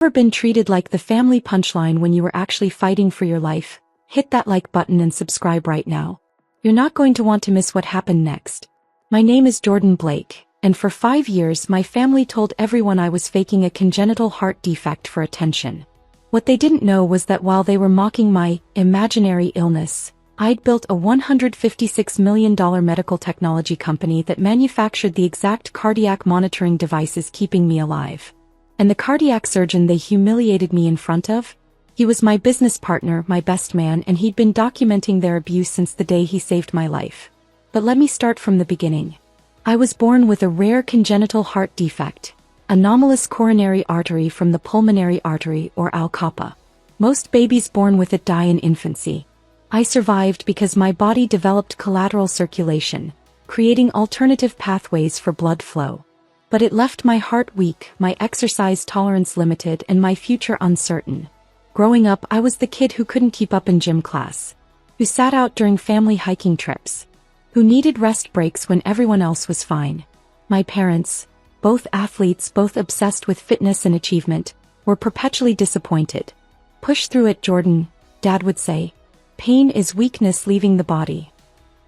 Ever been treated like the family punchline when you were actually fighting for your life? Hit that like button and subscribe right now. You're not going to want to miss what happened next. My name is Jordan Blake, and for 5 years my family told everyone I was faking a congenital heart defect for attention. What they didn't know was that while they were mocking my imaginary illness, I'd built a $156 million medical technology company that manufactured the exact cardiac monitoring devices keeping me alive. And the cardiac surgeon they humiliated me in front of? He was my business partner, my best man, and he'd been documenting their abuse since the day he saved my life. But let me start from the beginning. I was born with a rare congenital heart defect, anomalous coronary artery from the pulmonary artery or ALCAPA. Most babies born with it die in infancy. I survived because my body developed collateral circulation, creating alternative pathways for blood flow. But it left my heart weak, my exercise tolerance limited, and my future uncertain. Growing up, I was the kid who couldn't keep up in gym class, who sat out during family hiking trips, who needed rest breaks when everyone else was fine. My parents, both athletes, both obsessed with fitness and achievement, were perpetually disappointed. "Push through it, Jordan," Dad would say. "Pain is weakness leaving the body."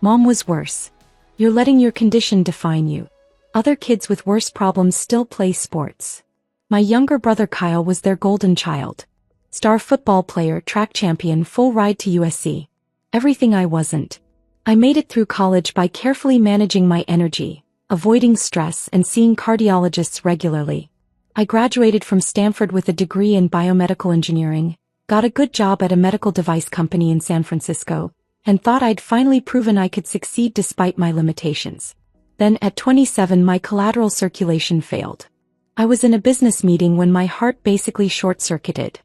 Mom was worse. "You're letting your condition define you. Other kids with worse problems still play sports." My younger brother Kyle was their golden child. Star football player, track champion, full ride to USC. Everything I wasn't. I made it through college by carefully managing my energy, avoiding stress, and seeing cardiologists regularly. I graduated from Stanford with a degree in biomedical engineering, got a good job at a medical device company in San Francisco, and thought I'd finally proven I could succeed despite my limitations. Then at 27 my collateral circulation failed. I was in a business meeting when my heart basically short-circuited.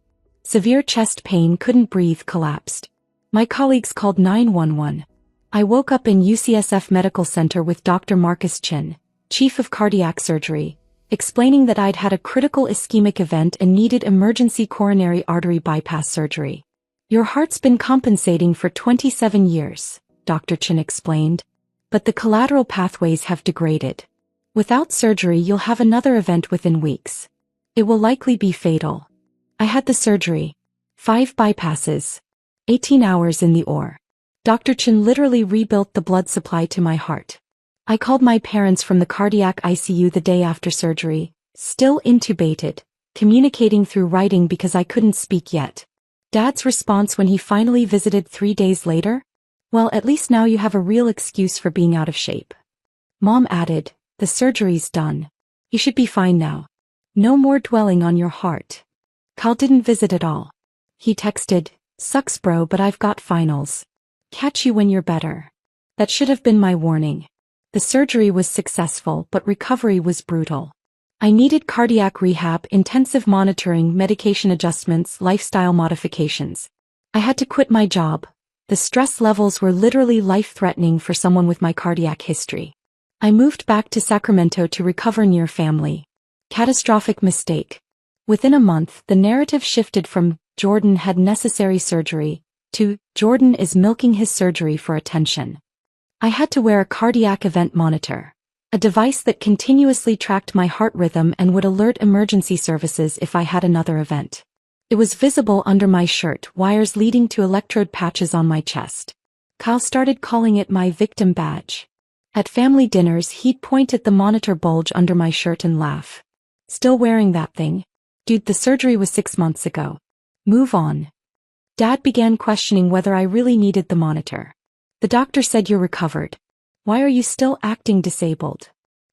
Severe chest pain, couldn't breathe, collapsed. My colleagues called 911. I woke up in UCSF Medical Center with Dr. Marcus Chin, chief of cardiac surgery, explaining that I'd had a critical ischemic event and needed emergency coronary artery bypass surgery. "Your heart's been compensating for 27 years, Dr. Chin explained. But the collateral pathways have degraded. Without surgery you'll have another event within weeks. It will likely be fatal." I had the surgery. 5 bypasses. 18 hours in the OR. Dr. Chin literally rebuilt the blood supply to my heart. I called my parents from the cardiac ICU the day after surgery, still intubated, communicating through writing because I couldn't speak yet. Dad's response when he finally visited 3 days later? "Well, at least now you have a real excuse for being out of shape." Mom added, "The surgery's done. You should be fine now. No more dwelling on your heart." Kyle didn't visit at all. He texted, "Sucks bro, but I've got finals. Catch you when you're better." That should have been my warning. The surgery was successful, but recovery was brutal. I needed cardiac rehab, intensive monitoring, medication adjustments, lifestyle modifications. I had to quit my job. The stress levels were literally life-threatening for someone with my cardiac history. I moved back to Sacramento to recover near family. Catastrophic mistake. Within a month, the narrative shifted from "Jordan had necessary surgery" to "Jordan is milking his surgery for attention." I had to wear a cardiac event monitor, a device that continuously tracked my heart rhythm and would alert emergency services if I had another event. It was visible under my shirt, wires leading to electrode patches on my chest. Kyle started calling it my victim badge. At family dinners he'd point at the monitor bulge under my shirt and laugh. "Still wearing that thing? Dude, the surgery was 6 months ago. Move on." Dad began questioning whether I really needed the monitor. "The doctor said you're recovered. Why are you still acting disabled?"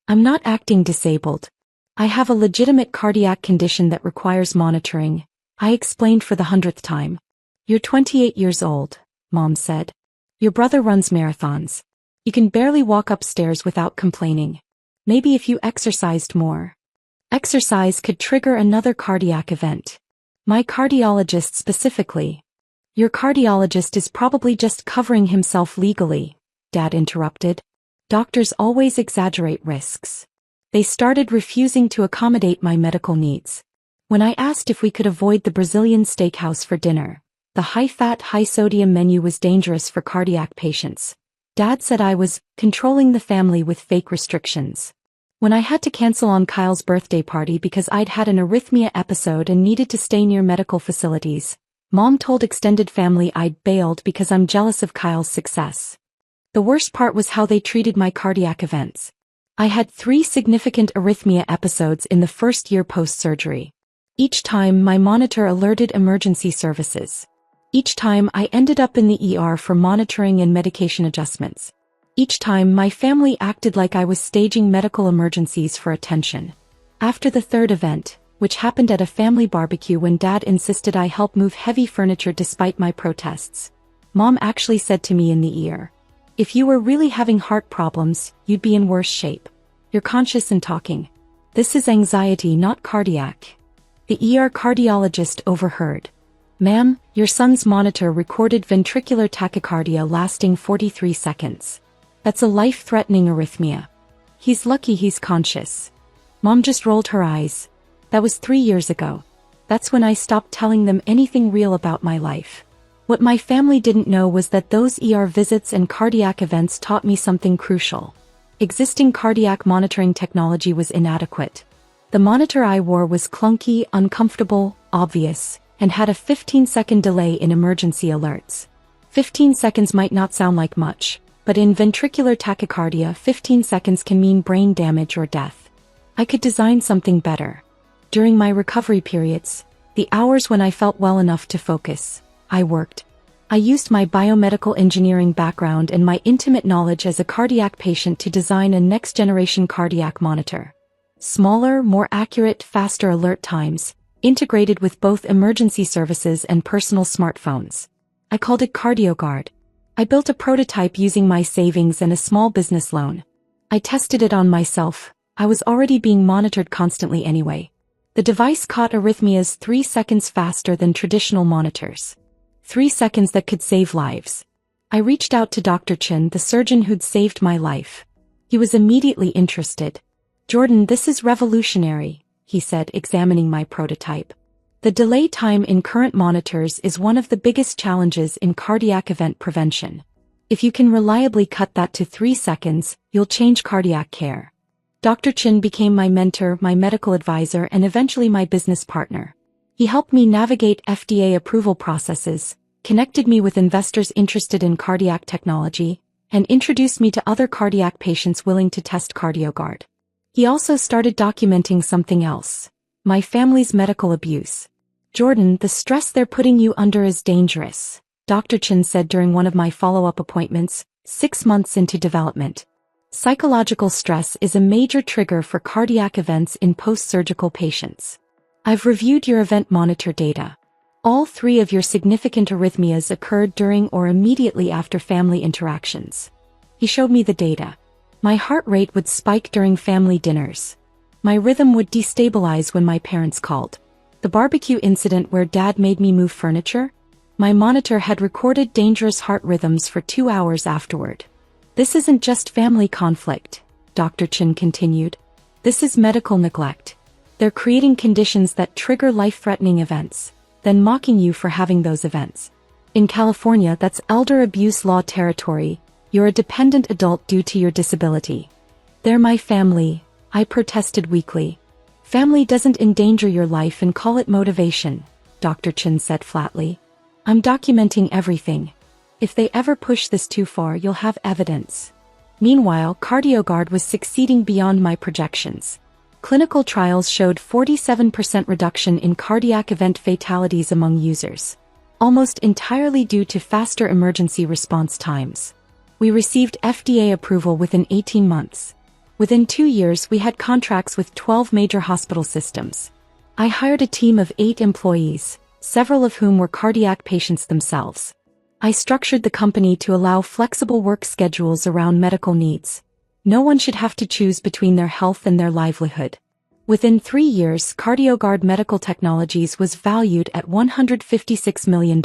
"I'm not acting disabled. I have a legitimate cardiac condition that requires monitoring," I explained for the 100th time. "You're 28 years old," Mom said. "Your brother runs marathons. You can barely walk upstairs without complaining. Maybe if you exercised more." Exercise could trigger another cardiac event. My cardiologist specifically. "Your cardiologist is probably just covering himself legally," Dad interrupted. "Doctors always exaggerate risks." They started refusing to accommodate my medical needs. When I asked if we could avoid the Brazilian steakhouse for dinner, the high-fat, high-sodium menu was dangerous for cardiac patients. Dad said I was controlling the family with fake restrictions. When I had to cancel on Kyle's birthday party because I'd had an arrhythmia episode and needed to stay near medical facilities, Mom told extended family I'd bailed because I'm jealous of Kyle's success. The worst part was how they treated my cardiac events. I had 3 significant arrhythmia episodes in the first year post-surgery. Each time my monitor alerted emergency services. Each time I ended up in the ER for monitoring and medication adjustments. Each time my family acted like I was staging medical emergencies for attention. After the third event, which happened at a family barbecue when Dad insisted I help move heavy furniture despite my protests, Mom actually said to me in the ear, "If you were really having heart problems, you'd be in worse shape. You're conscious and talking. This is anxiety, not cardiac." The ER cardiologist overheard. "Ma'am, your son's monitor recorded ventricular tachycardia lasting 43 seconds. That's a life-threatening arrhythmia. He's lucky he's conscious." Mom just rolled her eyes. That was 3 years ago. That's when I stopped telling them anything real about my life. What my family didn't know was that those ER visits and cardiac events taught me something crucial. Existing cardiac monitoring technology was inadequate. The monitor I wore was clunky, uncomfortable, obvious, and had a 15-second delay in emergency alerts. 15 seconds might not sound like much, but in ventricular tachycardia, 15 seconds can mean brain damage or death. I could design something better. During my recovery periods, the hours when I felt well enough to focus, I worked. I used my biomedical engineering background and my intimate knowledge as a cardiac patient to design a next-generation cardiac monitor. Smaller, more accurate, faster alert times, integrated with both emergency services and personal smartphones. I called it CardioGuard. I built a prototype using my savings and a small business loan. I tested it on myself. I was already being monitored constantly anyway. The device caught arrhythmias 3 seconds faster than traditional monitors. 3 seconds that could save lives. I reached out to Dr. Chin, the surgeon who'd saved my life. He was immediately interested. "Jordan, this is revolutionary," he said, examining my prototype. "The delay time in current monitors is one of the biggest challenges in cardiac event prevention. If you can reliably cut that to 3 seconds, you'll change cardiac care." Dr. Chin became my mentor, my medical advisor, and eventually my business partner. He helped me navigate FDA approval processes, connected me with investors interested in cardiac technology, and introduced me to other cardiac patients willing to test CardioGuard. He also started documenting something else: my family's medical abuse. "Jordan, the stress they're putting you under is dangerous," Dr. Chin said during one of my follow-up appointments, 6 months into development. "Psychological stress is a major trigger for cardiac events in post-surgical patients. I've reviewed your event monitor data. All 3 of your significant arrhythmias occurred during or immediately after family interactions." He showed me the data. My heart rate would spike during family dinners. My rhythm would destabilize when my parents called. The barbecue incident where Dad made me move furniture? My monitor had recorded dangerous heart rhythms for 2 hours afterward. "This isn't just family conflict," Dr. Chin continued. "This is medical neglect. They're creating conditions that trigger life-threatening events, then mocking you for having those events. In California, that's elder abuse law territory. You're a dependent adult due to your disability." "They're my family," I protested weakly. "Family doesn't endanger your life and call it motivation," Dr. Chin said flatly. "I'm documenting everything. If they ever push this too far, you'll have evidence." Meanwhile, CardioGuard was succeeding beyond my projections. Clinical trials showed 47% reduction in cardiac event fatalities among users, almost entirely due to faster emergency response times. We received FDA approval within 18 months. Within 2 years, we had contracts with 12 major hospital systems. I hired a team of 8 employees, several of whom were cardiac patients themselves. I structured the company to allow flexible work schedules around medical needs. No one should have to choose between their health and their livelihood. Within 3 years, CardioGuard Medical Technologies was valued at $156 million.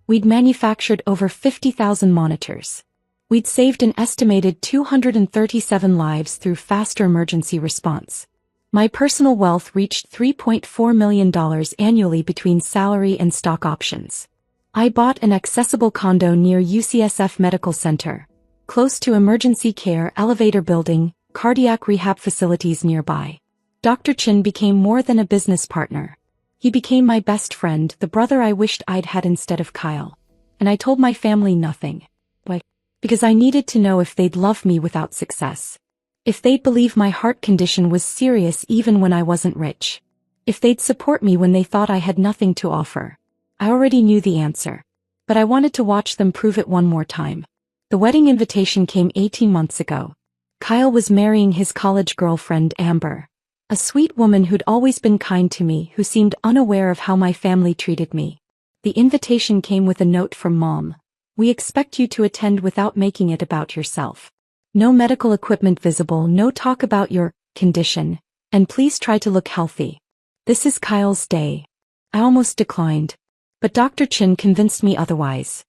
We'd manufactured over 50,000 monitors. We'd saved an estimated 237 lives through faster emergency response. My personal wealth reached $3.4 million annually between salary and stock options. I bought an accessible condo near UCSF Medical Center, close to emergency care, elevator building, cardiac rehab facilities nearby. Dr. Chin became more than a business partner. He became my best friend, the brother I wished I'd had instead of Kyle. And I told my family nothing. Why? Because I needed to know if they'd love me without success. If they'd believe my heart condition was serious even when I wasn't rich. If they'd support me when they thought I had nothing to offer. I already knew the answer. But I wanted to watch them prove it one more time. The wedding invitation came 18 months ago. Kyle was marrying his college girlfriend, Amber. A sweet woman who'd always been kind to me, who seemed unaware of how my family treated me. The invitation came with a note from Mom. We expect you to attend without making it about yourself. No medical equipment visible, no talk about your condition, and please try to look healthy. This is Kyle's day. I almost declined. But Dr. Chin convinced me otherwise.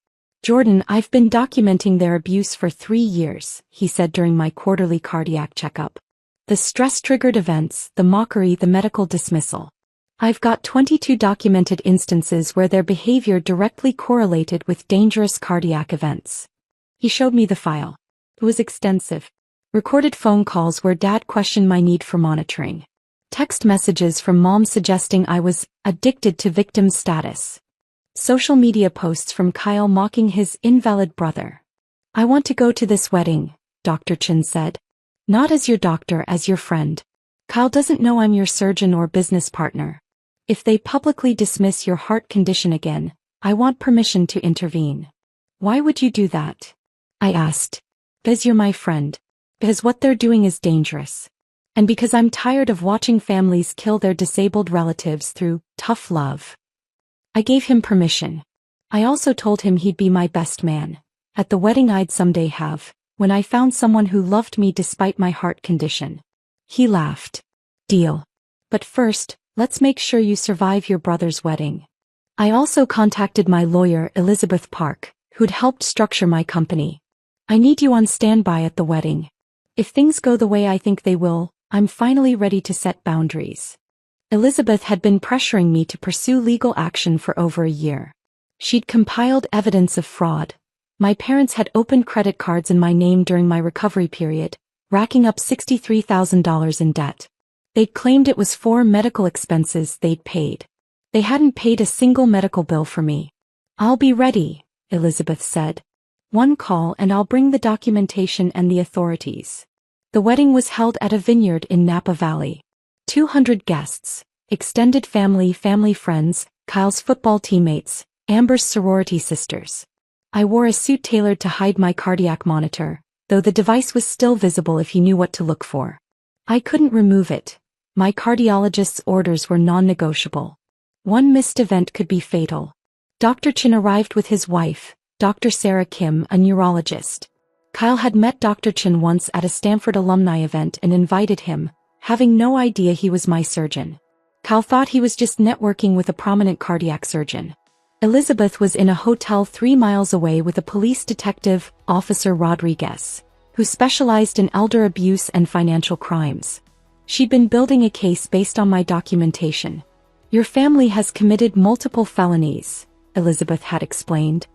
Jordan, I've been documenting their abuse for 3 years, he said during my quarterly cardiac checkup. The stress-triggered events, the mockery, the medical dismissal. I've got 22 documented instances where their behavior directly correlated with dangerous cardiac events. He showed me the file. It was extensive. Recorded phone calls where Dad questioned my need for monitoring. Text messages from Mom suggesting I was addicted to victim status. Social media posts from Kyle mocking his invalid brother. I want to go to this wedding, Dr. Chin said. Not as your doctor, as your friend. Kyle doesn't know I'm your surgeon or business partner. If they publicly dismiss your heart condition again, I want permission to intervene. Why would you do that? I asked. Because you're my friend. Because what they're doing is dangerous. And because I'm tired of watching families kill their disabled relatives through tough love. I gave him permission. I also told him he'd be my best man. At the wedding I'd someday have, when I found someone who loved me despite my heart condition. He laughed. Deal. But first, let's make sure you survive your brother's wedding. I also contacted my lawyer, Elizabeth Park, who'd helped structure my company. I need you on standby at the wedding. If things go the way I think they will, I'm finally ready to set boundaries. Elizabeth had been pressuring me to pursue legal action for over a year. She'd compiled evidence of fraud. My parents had opened credit cards in my name during my recovery period, racking up $63,000 in debt. They'd claimed it was for medical expenses they'd paid. They hadn't paid a single medical bill for me. I'll be ready, Elizabeth said. One call and I'll bring the documentation and the authorities. The wedding was held at a vineyard in Napa Valley. 200 guests, extended family, friends, Kyle's football teammates, Amber's sorority sisters. I wore a suit tailored to hide my cardiac monitor, though the device was still visible if he knew what to look for. I couldn't remove it. My cardiologist's orders were non-negotiable. One missed event could be fatal. Dr. Chin arrived with his wife, Dr. Sarah Kim, a neurologist. Kyle had met Dr. Chin once at a Stanford alumni event and invited him, having no idea he was my surgeon. Kyle thought he was just networking with a prominent cardiac surgeon. Elizabeth was in a hotel 3 miles away with a police detective, Officer Rodriguez, who specialized in elder abuse and financial crimes. She'd been building a case based on my documentation. Your family has committed multiple felonies, Elizabeth had explained.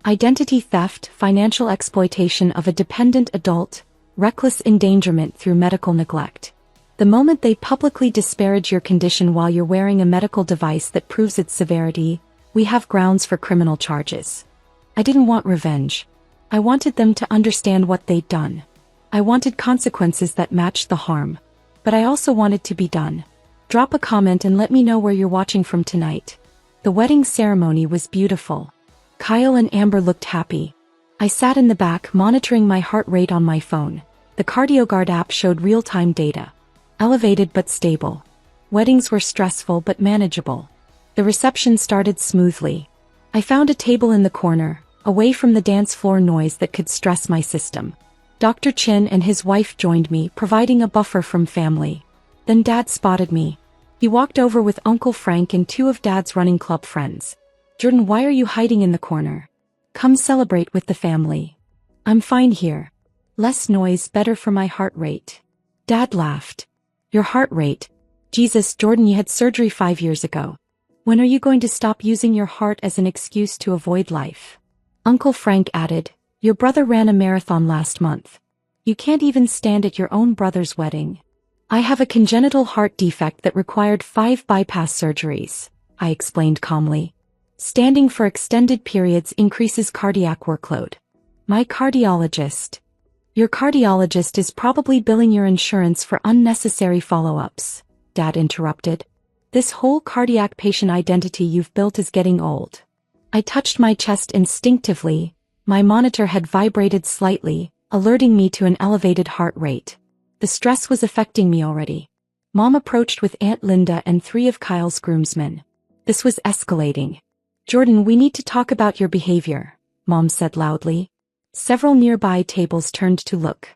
Identity theft, financial exploitation of a dependent adult, reckless endangerment through medical neglect. The moment they publicly disparage your condition while you're wearing a medical device that proves its severity, we have grounds for criminal charges. I didn't want revenge. I wanted them to understand what they'd done. I wanted consequences that matched the harm. But I also wanted to be done. Drop a comment and let me know where you're watching from tonight. The wedding ceremony was beautiful. Kyle and Amber looked happy. I sat in the back monitoring my heart rate on my phone. The CardioGuard app showed real-time data. Elevated but stable. Weddings were stressful but manageable. The reception started smoothly. I found a table in the corner, away from the dance floor noise that could stress my system. Dr. Chin and his wife joined me, providing a buffer from family. Then Dad spotted me. He walked over with Uncle Frank and 2 of Dad's running club friends. Jordan, why are you hiding in the corner? Come celebrate with the family. I'm fine here. Less noise, better for my heart rate. Dad laughed. Your heart rate? Jesus, Jordan, you had surgery 5 years ago. When are you going to stop using your heart as an excuse to avoid life? Uncle Frank added, your brother ran a marathon last month. You can't even stand at your own brother's wedding. I have a congenital heart defect that required 5 bypass surgeries, I explained calmly. Standing for extended periods increases cardiac workload. My cardiologist. Your cardiologist is probably billing your insurance for unnecessary follow-ups, Dad interrupted. This whole cardiac patient identity you've built is getting old. I touched my chest instinctively. My monitor had vibrated slightly, alerting me to an elevated heart rate. The stress was affecting me already. Mom approached with Aunt Linda and 3 of Kyle's groomsmen. This was escalating. Jordan, we need to talk about your behavior, Mom said loudly. Several nearby tables turned to look.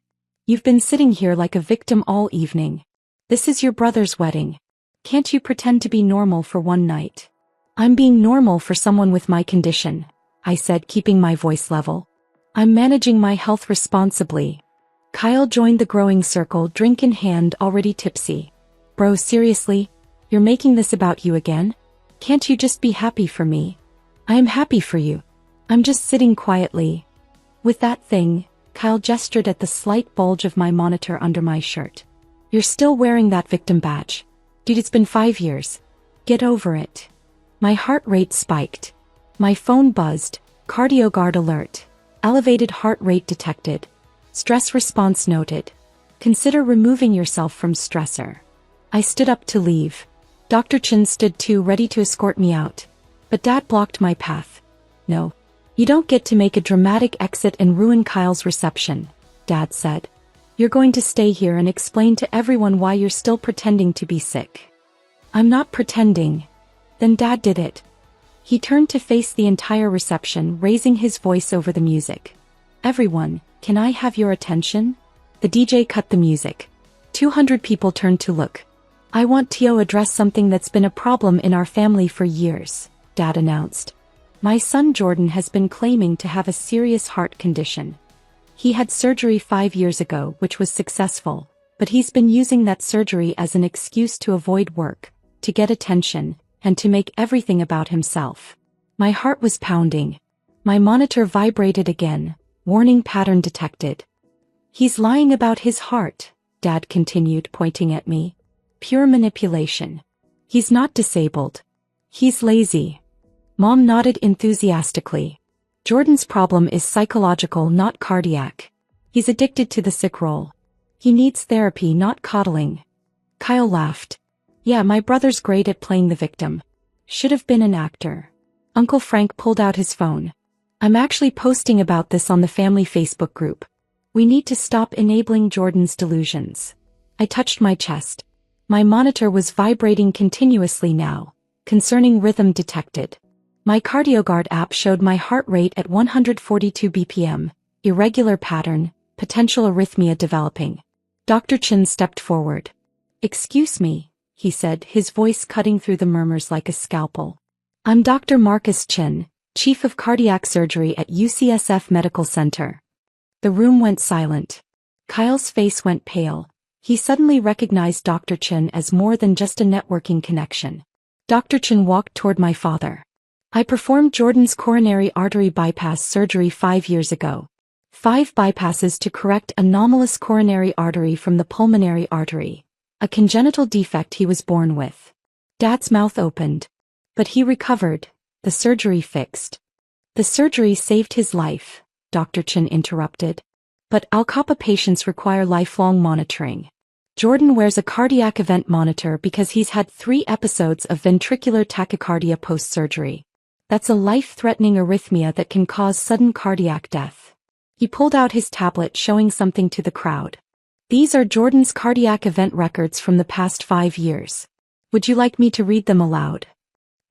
You've been sitting here like a victim all evening. This is your brother's wedding. Can't you pretend to be normal for one night? I'm being normal for someone with my condition, I said, keeping my voice level. I'm managing my health responsibly. Kyle joined the growing circle, drink in hand, already tipsy. Bro, seriously? You're making this about you again? Can't you just be happy for me? I am happy for you. I'm just sitting quietly. With that thing, Kyle gestured at the slight bulge of my monitor under my shirt. You're still wearing that victim badge. Dude, it's been 5 years. Get over it. My heart rate spiked. My phone buzzed. CardioGuard alert. Elevated heart rate detected. Stress response noted. Consider removing yourself from stressor. I stood up to leave. Dr. Chen stood too, ready to escort me out. But Dad blocked my path. No. You don't get to make a dramatic exit and ruin Kyle's reception, Dad said. You're going to stay here and explain to everyone why you're still pretending to be sick. I'm not pretending. Then Dad did it. He turned to face the entire reception, raising his voice over the music. Everyone, can I have your attention? The DJ cut the music. 200 people turned to look. I want to address something that's been a problem in our family for years, Dad announced. My son Jordan has been claiming to have a serious heart condition. He had surgery 5 years ago, which was successful, but he's been using that surgery as an excuse to avoid work, to get attention, and to make everything about himself. My heart was pounding. My monitor vibrated again, warning pattern detected. He's lying about his heart, Dad continued, pointing at me. Pure manipulation. He's not disabled. He's lazy. Mom nodded enthusiastically. Jordan's problem is psychological, not cardiac. He's addicted to the sick role. He needs therapy, not coddling. Kyle laughed. Yeah, my brother's great at playing the victim. Should have been an actor. Uncle Frank pulled out his phone. I'm actually posting about this on the family Facebook group. We need to stop enabling Jordan's delusions. I touched my chest. My monitor was vibrating continuously now. Concerning rhythm detected. My CardioGuard app showed my heart rate at 142 BPM, irregular pattern, potential arrhythmia developing. Dr. Chen stepped forward. Excuse me, he said, his voice cutting through the murmurs like a scalpel. I'm Dr. Marcus Chen, Chief of Cardiac Surgery at UCSF Medical Center. The room went silent. Kyle's face went pale. He suddenly recognized Dr. Chen as more than just a networking connection. Dr. Chen walked toward my father. I performed Jordan's coronary artery bypass surgery 5 years ago. 5 bypasses to correct anomalous coronary artery from the pulmonary artery, a congenital defect he was born with. Dad's mouth opened. But he recovered. The surgery fixed. The surgery saved his life, Dr. Chen interrupted. But Alcapa patients require lifelong monitoring. Jordan wears a cardiac event monitor because he's had 3 episodes of ventricular tachycardia post-surgery. That's a life-threatening arrhythmia that can cause sudden cardiac death. He pulled out his tablet, showing something to the crowd. These are Jordan's cardiac event records from the past 5 years. Would you like me to read them aloud?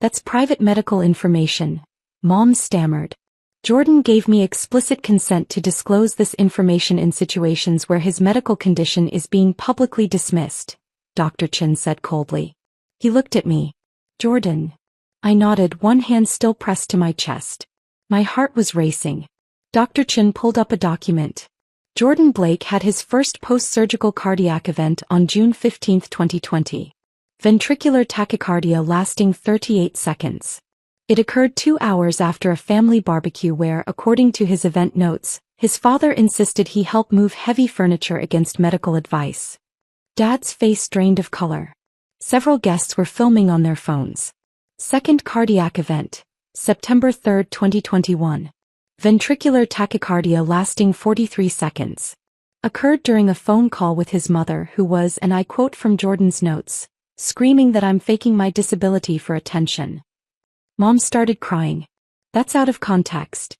That's private medical information, Mom stammered. Jordan gave me explicit consent to disclose this information in situations where his medical condition is being publicly dismissed, Dr. Chen said coldly. He looked at me. Jordan. I nodded, one hand still pressed to my chest. My heart was racing. Dr. Chen pulled up a document. Jordan Blake had his first post-surgical cardiac event on June 15, 2020. Ventricular tachycardia lasting 38 seconds. It occurred 2 hours after a family barbecue where, according to his event notes, His father insisted he help move heavy furniture against medical advice. Dad's face drained of color. Several guests were filming on their phones. Second cardiac event, September 3, 2021. Ventricular tachycardia lasting 43 seconds. Occurred during a phone call with his mother who was, and I quote from Jordan's notes, screaming that I'm faking my disability for attention. Mom started crying. That's out of context.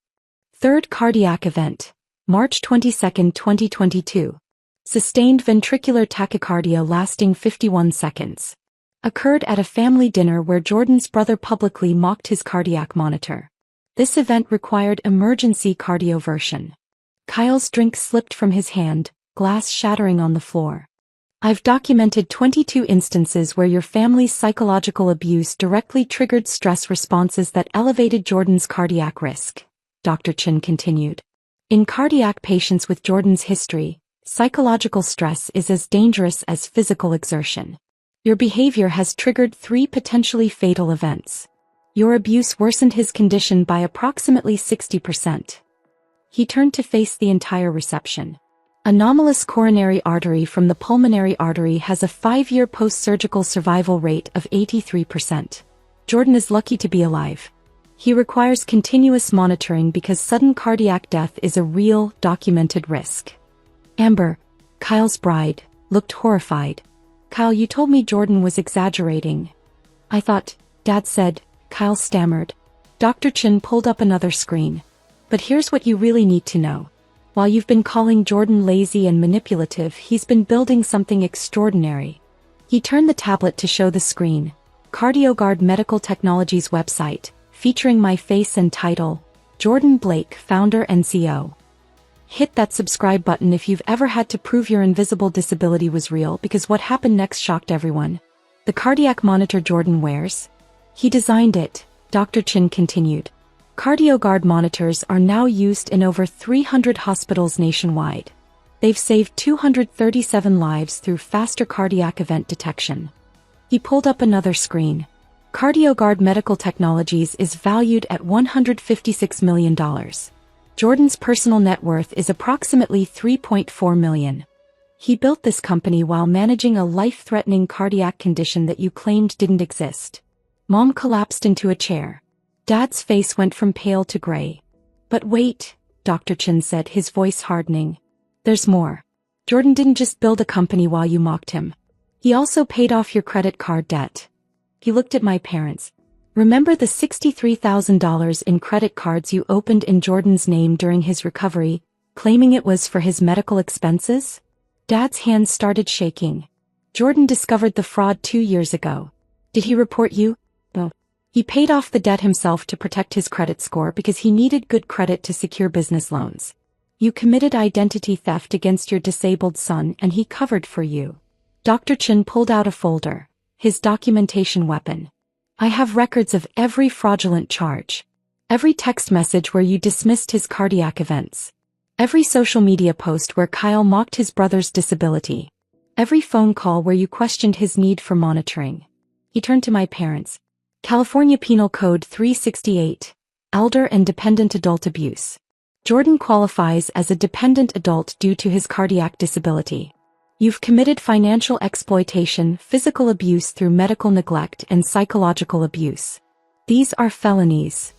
Third cardiac event, March 22, 2022. Sustained ventricular tachycardia lasting 51 seconds. Occurred at a family dinner where Jordan's brother publicly mocked his cardiac monitor. This event required emergency cardioversion. Kyle's drink slipped from his hand, glass shattering on the floor. I've documented 22 instances where your family's psychological abuse directly triggered stress responses that elevated Jordan's cardiac risk, Dr. Chin continued. In cardiac patients with Jordan's history, psychological stress is as dangerous as physical exertion. Your behavior has triggered 3 potentially fatal events. Your abuse worsened his condition by approximately 60%. He turned to face the entire reception. Anomalous coronary artery from the pulmonary artery has a 5-year post-surgical survival rate of 83%. Jordan is lucky to be alive. He requires continuous monitoring because sudden cardiac death is a real, documented risk. Amber, Kyle's bride, looked horrified. Kyle, you told me Jordan was exaggerating. I thought, Dad said, Kyle stammered. Dr. Chin pulled up another screen. But here's what you really need to know. While you've been calling Jordan lazy and manipulative, he's been building something extraordinary. He turned the tablet to show the screen. CardioGuard Medical Technologies website, featuring my face and title, Jordan Blake, founder and CEO. Hit that subscribe button if you've ever had to prove your invisible disability was real, because what happened next shocked everyone. The cardiac monitor Jordan wears? He designed it, Dr. Chin continued. CardioGuard monitors are now used in over 300 hospitals nationwide. They've saved 237 lives through faster cardiac event detection. He pulled up another screen. CardioGuard Medical Technologies is valued at $156 million. Jordan's personal net worth is approximately $3.4 million. He built this company while managing a life-threatening cardiac condition that you claimed didn't exist. Mom collapsed into a chair. Dad's face went from pale to gray. But wait, Dr. Chin said, his voice hardening. There's more. Jordan didn't just build a company while you mocked him. He also paid off your credit card debt. He looked at my parents. Remember the $63,000 in credit cards you opened in Jordan's name during his recovery, claiming it was for his medical expenses? Dad's hands started shaking. Jordan discovered the fraud 2 years ago. Did he report you? No. He paid off the debt himself to protect his credit score because he needed good credit to secure business loans. You committed identity theft against your disabled son and he covered for you. Dr. Chin pulled out a folder, his documentation weapon. I have records of every fraudulent charge. Every text message where you dismissed his cardiac events. Every social media post where Kyle mocked his brother's disability. Every phone call where you questioned his need for monitoring. He turned to my parents. California Penal Code 368, Elder and Dependent Adult Abuse. Jordan qualifies as a dependent adult due to his cardiac disability. You've committed financial exploitation, physical abuse through medical neglect, and psychological abuse. These are felonies.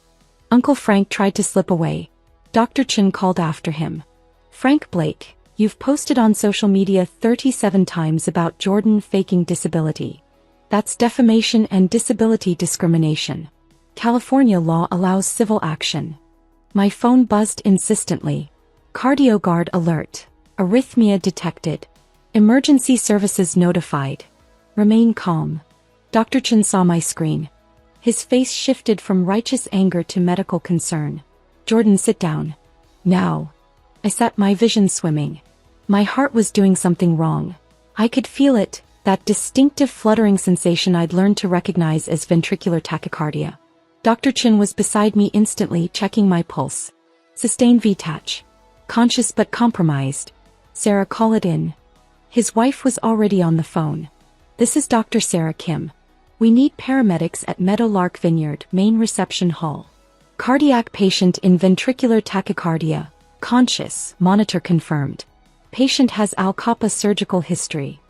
Uncle Frank tried to slip away. Dr. Chin called after him. Frank Blake, you've posted on social media 37 times about Jordan faking disability. That's defamation and disability discrimination. California law allows civil action. My phone buzzed insistently. CardioGuard alert. Arrhythmia detected. Emergency services notified. Remain calm. Dr. Chin saw my screen. His face shifted from righteous anger to medical concern. Jordan, sit down. Now. I sat, my vision swimming. My heart was doing something wrong. I could feel it. That distinctive fluttering sensation I'd learned to recognize as ventricular tachycardia. Dr. Chin was beside me instantly, checking my pulse. Sustained VTach. Conscious but compromised. Sarah, call it in. His wife was already on the phone. This is Dr. Sarah Kim. We need paramedics at Meadowlark Vineyard, main reception hall. Cardiac patient in ventricular tachycardia. Conscious, monitor confirmed. Patient has Al-Kappa surgical history.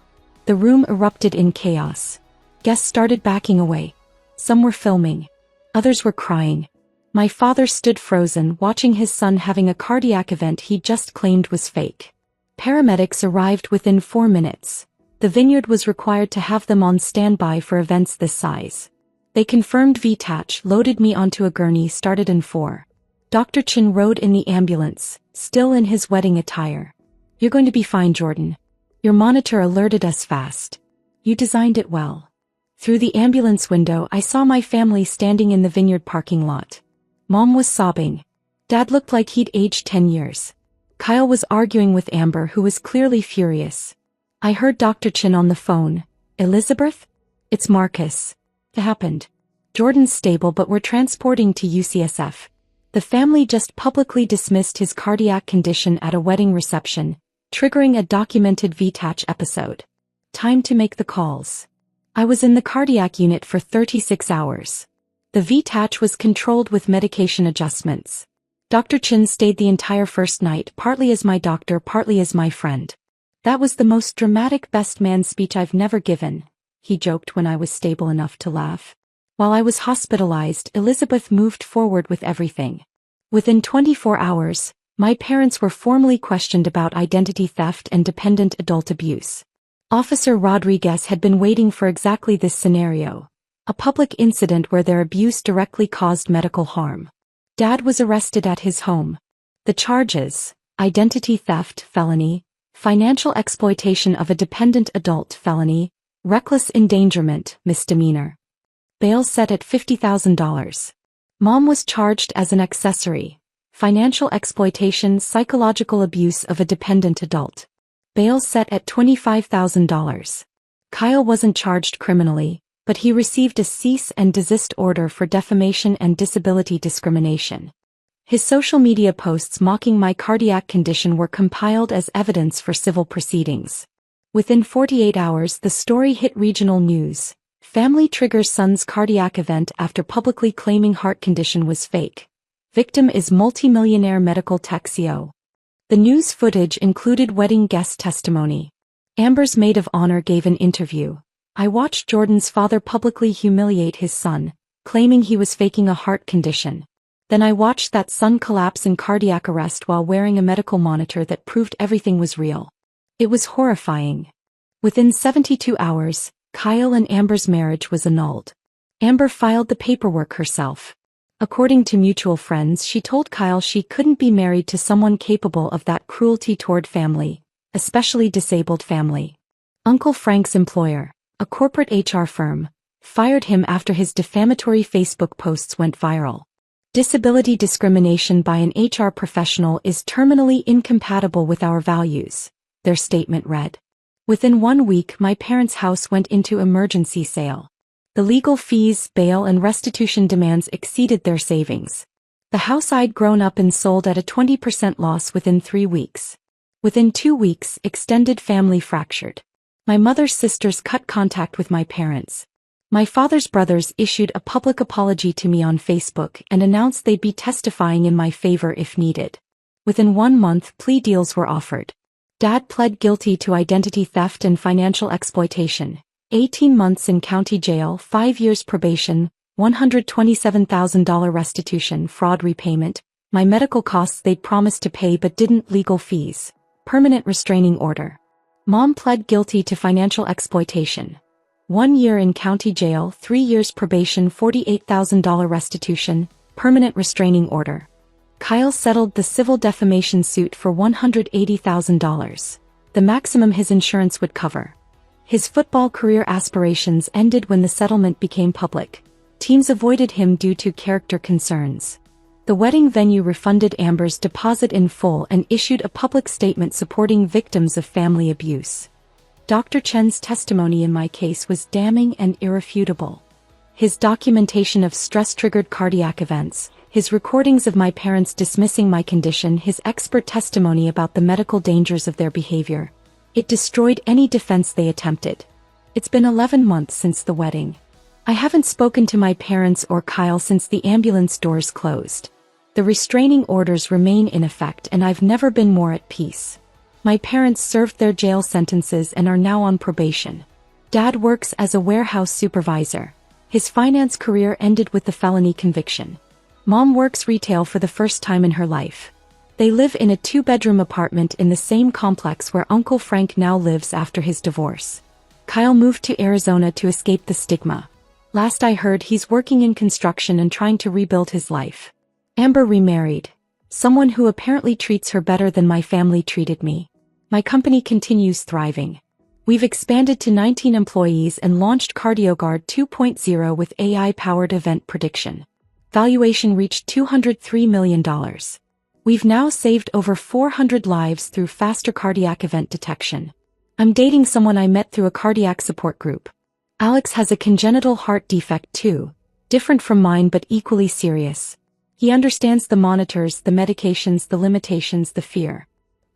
The room erupted in chaos. Guests started backing away. Some were filming. Others were crying. My father stood frozen, watching his son having a cardiac event he just claimed was fake. Paramedics arrived within 4 minutes. The vineyard was required to have them on standby for events this size. They confirmed VTach, loaded me onto a gurney, started in 4. Dr. Chin rode in the ambulance, still in his wedding attire. "You're going to be fine, Jordan. Your monitor alerted us fast. You designed it well." Through the ambulance window I saw my family standing in the vineyard parking lot. Mom was sobbing. Dad looked like he'd aged 10 years. Kyle was arguing with Amber, who was clearly furious. I heard Dr. Chin on the phone. "Elizabeth? It's Marcus. It happened. Jordan's stable, but we're transporting to UCSF. The family just publicly dismissed his cardiac condition at a wedding reception, triggering a documented VTach episode. Time to make the calls." I was in the cardiac unit for 36 hours. The VTach was controlled with medication adjustments. Dr. Chin stayed the entire first night, partly as my doctor, partly as my friend. "That was the most dramatic best man speech I've never given," he joked when I was stable enough to laugh. While I was hospitalized, Elizabeth moved forward with everything. Within 24 hours, my parents were formally questioned about identity theft and dependent adult abuse. Officer Rodriguez had been waiting for exactly this scenario, a public incident where their abuse directly caused medical harm. Dad was arrested at his home. The charges: identity theft, felony; financial exploitation of a dependent adult, felony; reckless endangerment, misdemeanor. Bail set at $50,000. Mom was charged as an accessory: financial exploitation, psychological abuse of a dependent adult. Bail set at $25,000. Kyle wasn't charged criminally, but he received a cease and desist order for defamation and disability discrimination. His social media posts mocking my cardiac condition were compiled as evidence for civil proceedings. Within 48 hours, the story hit regional news. Family triggers son's cardiac event after publicly claiming heart condition was fake. Victim is multimillionaire medical tech CEO. The news footage included wedding guest testimony. Amber's maid of honor gave an interview. I watched Jordan's father publicly humiliate his son, claiming he was faking a heart condition. Then I watched that son collapse in cardiac arrest while wearing a medical monitor that proved everything was real. It was horrifying. Within 72 hours, Kyle and Amber's marriage was annulled. Amber filed the paperwork herself. According to mutual friends, she told Kyle she couldn't be married to someone capable of that cruelty toward family, especially disabled family. Uncle Frank's employer, a corporate HR firm, fired him after his defamatory Facebook posts went viral. Disability discrimination by an HR professional is terminally incompatible with our values, their statement read. Within 1 week, my parents' house went into emergency sale. The legal fees, bail, and restitution demands exceeded their savings. The house I'd grown up in sold at a 20% loss within 3 weeks. Within 2 weeks, extended family fractured. My mother's sisters cut contact with my parents. My father's brothers issued a public apology to me on Facebook and announced they'd be testifying in my favor if needed. Within 1 month, plea deals were offered. Dad pled guilty to identity theft and financial exploitation. 18 months in county jail, 5 years probation, $127,000 restitution, fraud repayment, my medical costs they'd promised to pay but didn't, legal fees, permanent restraining order. Mom pled guilty to financial exploitation. 1 year in county jail, 3 years probation, $48,000 restitution, permanent restraining order. Kyle settled the civil defamation suit for $180,000, the maximum his insurance would cover. His football career aspirations ended when the settlement became public. Teams avoided him due to character concerns. The wedding venue refunded Amber's deposit in full and issued a public statement supporting victims of family abuse. Dr. Chen's testimony in my case was damning and irrefutable. His documentation of stress-triggered cardiac events, his recordings of my parents dismissing my condition, his expert testimony about the medical dangers of their behavior. It destroyed any defense they attempted. It's been 11 months since the wedding. I haven't spoken to my parents or Kyle since the ambulance doors closed. The restraining orders remain in effect and I've never been more at peace. My parents served their jail sentences and are now on probation. Dad works as a warehouse supervisor. His finance career ended with the felony conviction. Mom works retail for the first time in her life. They live in a 2-bedroom apartment in the same complex where Uncle Frank now lives after his divorce. Kyle moved to Arizona to escape the stigma. Last I heard, he's working in construction and trying to rebuild his life. Amber remarried. Someone who apparently treats her better than my family treated me. My company continues thriving. We've expanded to 19 employees and launched CardioGuard 2.0 with AI-powered event prediction. Valuation reached $203 million. We've now saved over 400 lives through faster cardiac event detection. I'm dating someone I met through a cardiac support group. Alex has a congenital heart defect too, different from mine but equally serious. He understands the monitors, the medications, the limitations, the fear.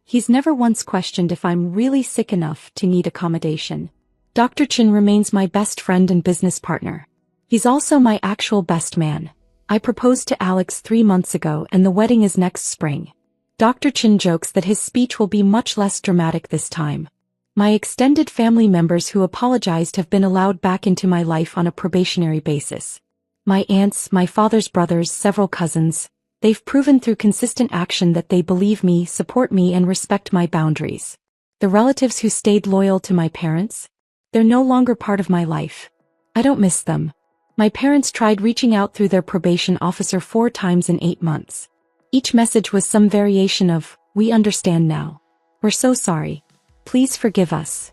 He's never once questioned if I'm really sick enough to need accommodation. Dr. Chin remains my best friend and business partner. He's also my actual best man. I proposed to Alex 3 months ago and the wedding is next spring. Dr. Chin jokes that his speech will be much less dramatic this time. My extended family members who apologized have been allowed back into my life on a probationary basis. My aunts, my father's brothers, several cousins, they've proven through consistent action that they believe me, support me, and respect my boundaries. The relatives who stayed loyal to my parents? They're no longer part of my life. I don't miss them. My parents tried reaching out through their probation officer 4 times in 8 months. Each message was some variation of, "We understand now. We're so sorry. Please forgive us."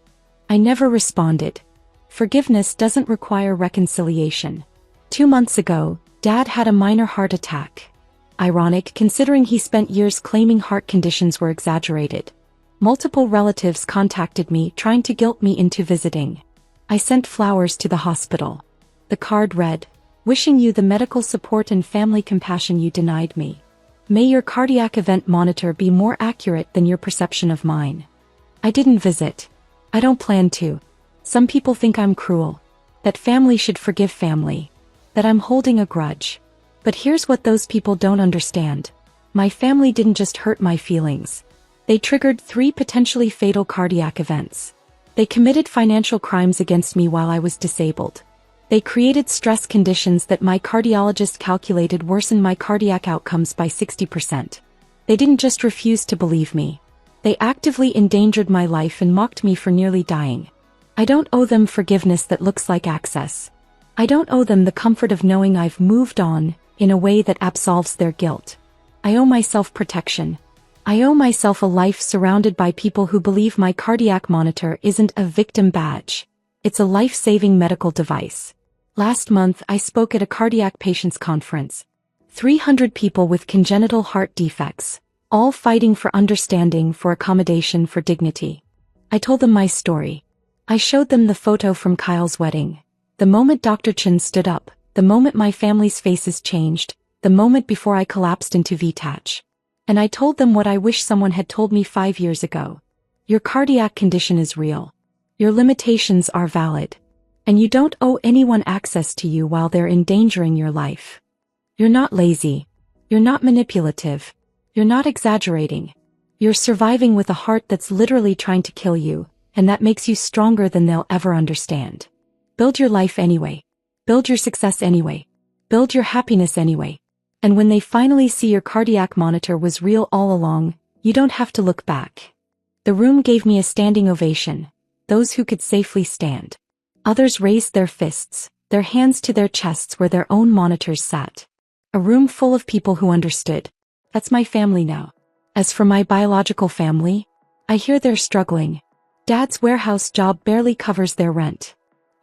I never responded. Forgiveness doesn't require reconciliation. 2 months ago, Dad had a minor heart attack. Ironic considering he spent years claiming heart conditions were exaggerated. Multiple relatives contacted me trying to guilt me into visiting. I sent flowers to the hospital. The card read, "Wishing you the medical support and family compassion you denied me. May your cardiac event monitor be more accurate than your perception of mine." I didn't visit. I don't plan to. Some people think I'm cruel. That family should forgive family. That I'm holding a grudge. But here's what those people don't understand. My family didn't just hurt my feelings. They triggered 3 potentially fatal cardiac events. They committed financial crimes against me while I was disabled. They created stress conditions that my cardiologist calculated worsened my cardiac outcomes by 60%. They didn't just refuse to believe me. They actively endangered my life and mocked me for nearly dying. I don't owe them forgiveness that looks like access. I don't owe them the comfort of knowing I've moved on, in a way that absolves their guilt. I owe myself protection. I owe myself a life surrounded by people who believe my cardiac monitor isn't a victim badge. It's a life-saving medical device. Last month I spoke at a cardiac patients conference. 300 people with congenital heart defects, all fighting for understanding, for accommodation, for dignity. I told them my story. I showed them the photo from Kyle's wedding. The moment Dr. Chin stood up, the moment my family's faces changed, the moment before I collapsed into VTach. And I told them what I wish someone had told me 5 years ago. Your cardiac condition is real. Your limitations are valid. And you don't owe anyone access to you while they're endangering your life. You're not lazy. You're not manipulative. You're not exaggerating. You're surviving with a heart that's literally trying to kill you, and that makes you stronger than they'll ever understand. Build your life anyway. Build your success anyway. Build your happiness anyway. And when they finally see your cardiac monitor was real all along, you don't have to look back. The room gave me a standing ovation. Those who could safely stand. Others raised their fists, their hands to their chests where their own monitors sat. A room full of people who understood. That's my family now. As for my biological family, I hear they're struggling. Dad's warehouse job barely covers their rent.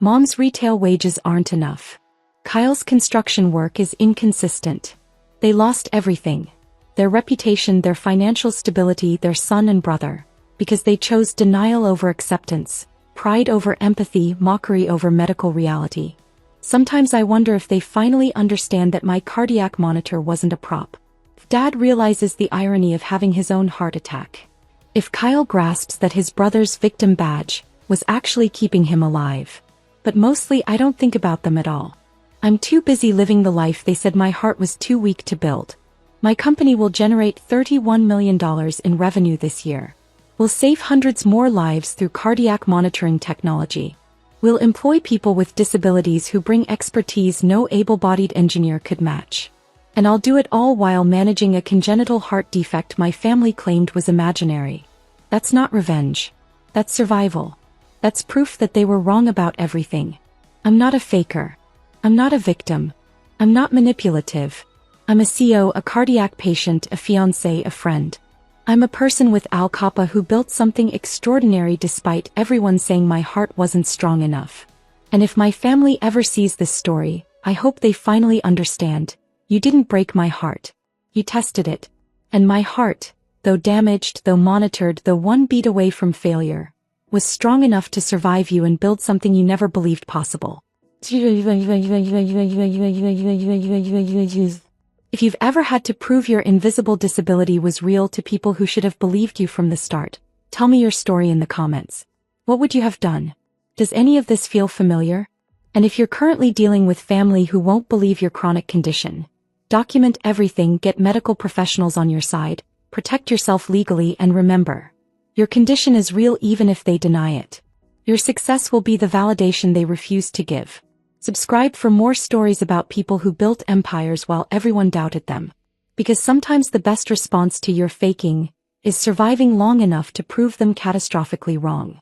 Mom's retail wages aren't enough. Kyle's construction work is inconsistent. They lost everything. Their reputation, their financial stability, their son and brother. Because they chose denial over acceptance. Pride over empathy, mockery over medical reality. Sometimes I wonder if they finally understand that my cardiac monitor wasn't a prop. If Dad realizes the irony of having his own heart attack. If Kyle grasps that his brother's victim badge was actually keeping him alive. But mostly I don't think about them at all. I'm too busy living the life they said my heart was too weak to build. My company will generate $31 million in revenue this year. We'll save hundreds more lives through cardiac monitoring technology. We'll employ people with disabilities who bring expertise no able-bodied engineer could match. And I'll do it all while managing a congenital heart defect my family claimed was imaginary. That's not revenge. That's survival. That's proof that they were wrong about everything. I'm not a faker. I'm not a victim. I'm not manipulative. I'm a CO, a cardiac patient, a fiancé, a friend. I'm a person with Al Kappa who built something extraordinary despite everyone saying my heart wasn't strong enough. And if my family ever sees this story, I hope they finally understand. You didn't break my heart. You tested it. And my heart, though damaged, though monitored, though one beat away from failure, was strong enough to survive you and build something you never believed possible. If you've ever had to prove your invisible disability was real to people who should have believed you from the start, tell me your story in the comments. What would you have done? Does any of this feel familiar? And if you're currently dealing with family who won't believe your chronic condition, document everything, get medical professionals on your side, protect yourself legally, and remember, your condition is real even if they deny it. Your success will be the validation they refuse to give. Subscribe for more stories about people who built empires while everyone doubted them. Because sometimes the best response to your faking is surviving long enough to prove them catastrophically wrong.